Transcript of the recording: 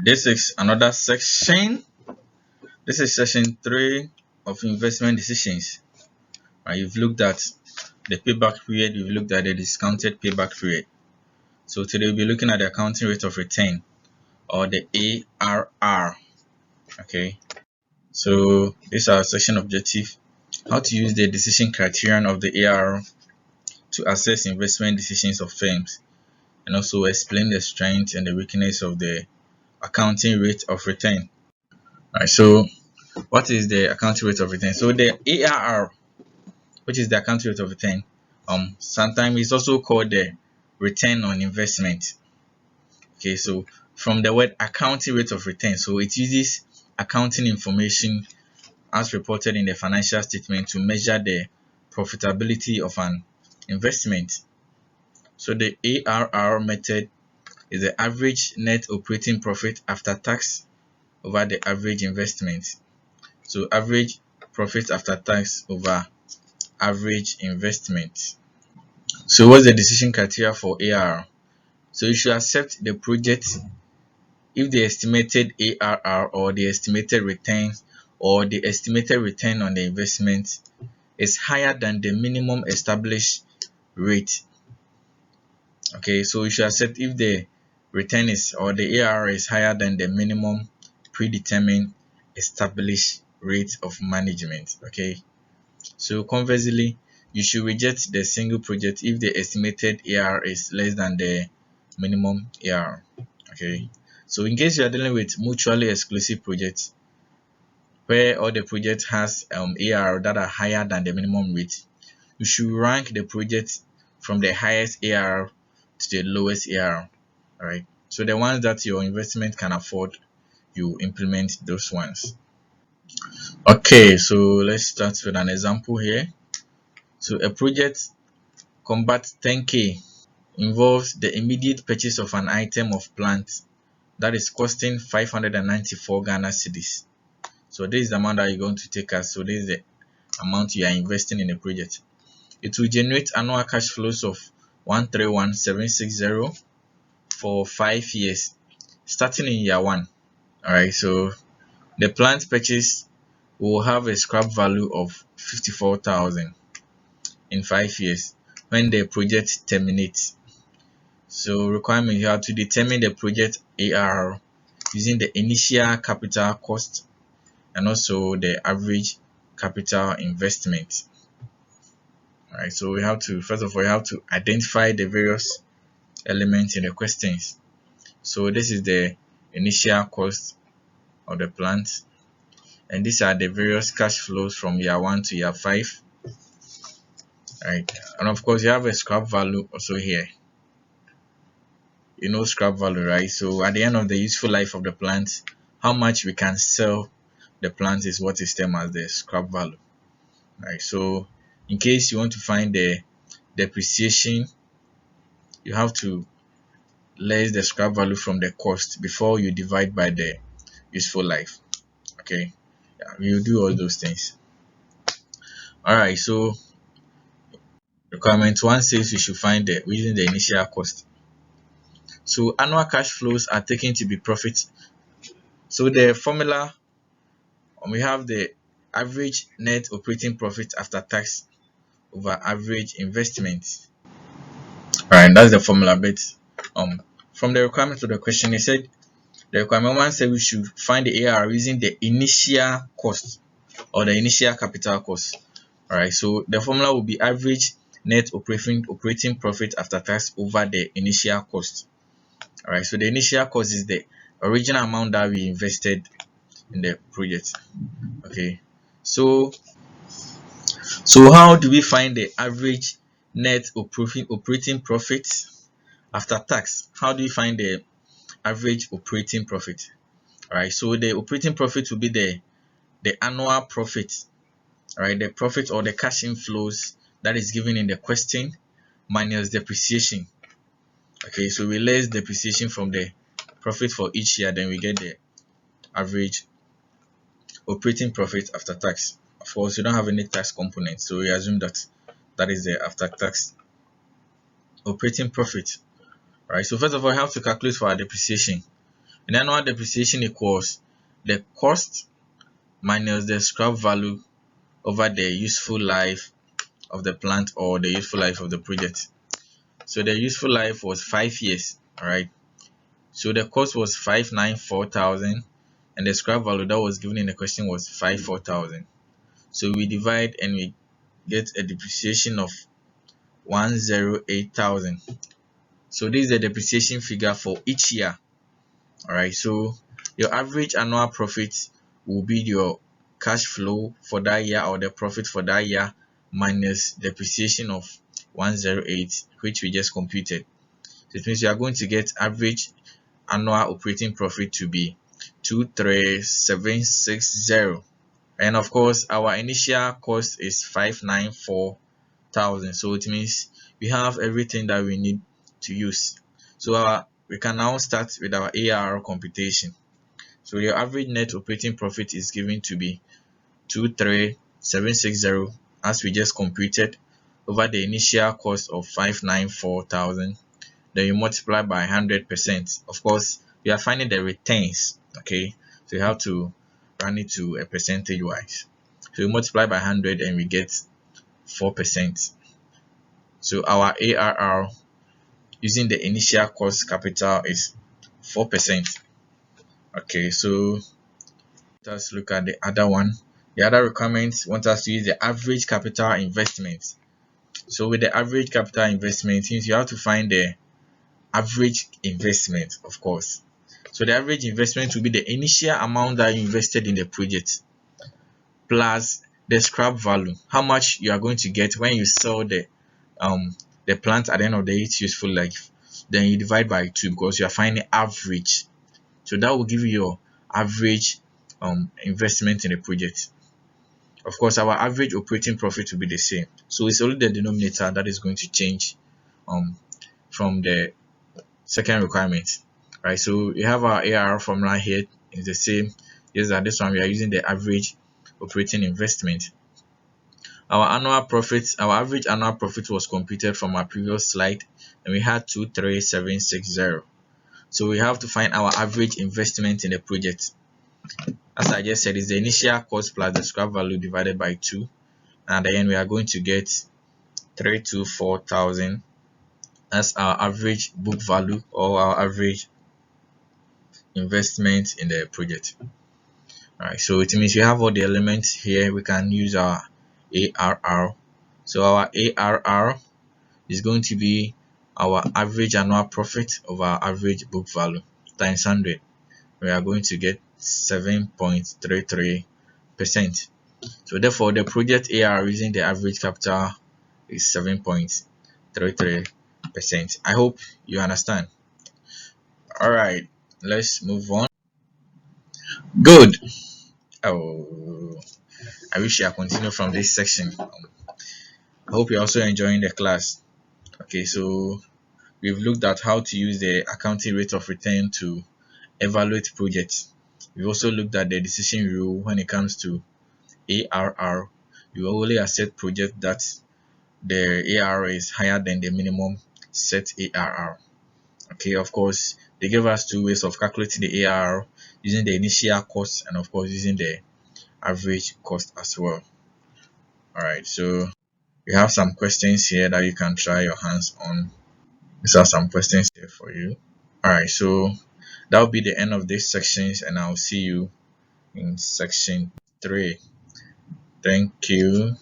This is another section. This is section 3 of investment decisions. You've looked at the payback period, you've looked at the discounted payback period. So today we'll be looking at the accounting rate of return, or the ARR. Okay. So this is our section objective: how to use the decision criterion of the ARR to assess investment decisions of firms, and also explain the strength and the weakness of the accounting rate of return. So what is the accounting rate of return? So the ARR, which is the accounting rate of return, sometimes it's also called the return on investment. Okay, so from the word accounting rate of return, so it uses accounting information as reported in the financial statement to measure the profitability of an investment. So the ARR method is the average net operating profit after tax over the average investment. So average profit after tax over average investment. So what's the decision criteria for ARR? So you should accept the project if the estimated ARR, or the estimated return, or the estimated return on the investment is higher than the minimum established rate. Okay, so you should accept if the return is, or the ARR is higher than the minimum predetermined established rate of management. Okay, so conversely, you should reject the single project if the estimated ARR is less than the minimum ARR. Okay, so in case you are dealing with mutually exclusive projects where all the project has ARR that are higher than the minimum rate, you should rank the project from the highest ARR to the lowest ARR. All right, so the ones that your investment can afford, you implement those ones. Okay, so let's start with an example here. So a project Combat 10K involves the immediate purchase of an item of plant that is costing 594 Ghana cedis. So this is the amount that you're going to take as, so this is the amount you are investing in the project. It will generate annual cash flows of 131,760 for 5 years, starting in year 1. Alright, so the plant purchase will have a scrap value of 54,000 in 5 years when the project terminates. So requirement, you have to determine the project ARR using the initial capital cost and also the average capital investment. Alright, so we have to, first of all, you have to identify the various elements in the questions. So this is the initial cost of the plant, and these are the various cash flows from year 1 to year 5. Right, and of course you have a scrap value also here. You know scrap value, right? So at the end of the useful life of the plant, how much we can sell the plant is what is termed as the scrap value. Right, so in case you want to find the depreciation, you have to less the scrap value from the cost before you divide by the useful life. Okay, yeah, we'll do all those things. Alright, so requirement 1 says we should find using the initial cost. So annual cash flows are taken to be profit. So the formula, we have the average net operating profit after tax over average investment. Alright, that's the formula. But from the requirement of the question, it said the requirement 1 said we should find the ARR using the initial cost, or the initial capital cost. Alright, so the formula will be average net operating profit after tax over the initial cost. Alright, so the initial cost is the original amount that we invested in the project. Okay, so how do we find the average net operating profit after tax? How do we find the average operating profit? Alright, so the operating profit will be the annual profit. Alright, the profit or the cash inflows that is given in the question minus depreciation. Okay, so we less depreciation from the profit for each year, then we get the average operating profit after tax. Of course, you don't have any tax component, so we assume that that is the after tax operating profit. Alright, so first of all, I have to calculate for our depreciation. And annual depreciation equals the cost minus the scrap value over the useful life of the plant or the useful life of the project. So the useful life was 5 years, alright. So the cost was 594,000 and the scrap value that was given in the question was 54,000. So we divide and we get a depreciation of 108,000. So this is the depreciation figure for each year. Alright, so your average annual profit will be your cash flow for that year or the profit for that year minus depreciation of 108, which we just computed. So it means you are going to get average annual operating profit to be 23760. And of course, our initial cost is 594,000. So it means we have everything that we need to use. So we can now start with our ARR computation. So your average net operating profit is given to be 23760 as we just computed over the initial cost of 594,000. Then you multiply by 100%. Of course, we are finding the returns. Okay, so you have to run it to a percentage wise. So we multiply by 100 and we get 4%. So our ARR using the initial cost capital is 4%. Okay, so let's look at the other one. The other requirements want us to use the average capital investment. So with the average capital investment, means you have to find the average investment, of course. So the average investment will be the initial amount that you invested in the project plus the scrap value, how much you are going to get when you sell the plant at the end of its useful life. Then you divide by 2 because you are finding average. So that will give you your average investment in the project. Of course, our average operating profit will be the same. So it's only the denominator that is going to change from the second requirement, right? So we have our ARR formula here is the same, just that this one we are using the average operating investment. Our average annual profit was computed from our previous slide, and we had 23760. So we have to find our average investment in the project. As I just said, is the initial cost plus the scrap value divided by 2, and at the end we are going to get 324,000 as our average book value or our average investment in the project. Alright, so it means we have all the elements here. We can use our ARR. So our ARR is going to be our average annual profit over our average book value times 100. We are going to get 7.33%. So therefore, the project ARR using the average capital is 7.33%. I hope you understand. Alright, let's move on. Good. Oh, I wish I continue from this section. I hope you're also enjoying the class. Okay, so we've looked at how to use the accounting rate of return to evaluate projects. We've also looked at the decision rule when it comes to ARR. You only accept projects that the ARR is higher than the minimum set ARR. Okay, of course, they gave us two ways of calculating the ARR, using the initial cost and of course using the average cost as well. Alright, so we have some questions here that you can try your hands on. These are some questions here for you. Alright, so that will be the end of this sections, and I'll see you in section 3. Thank you.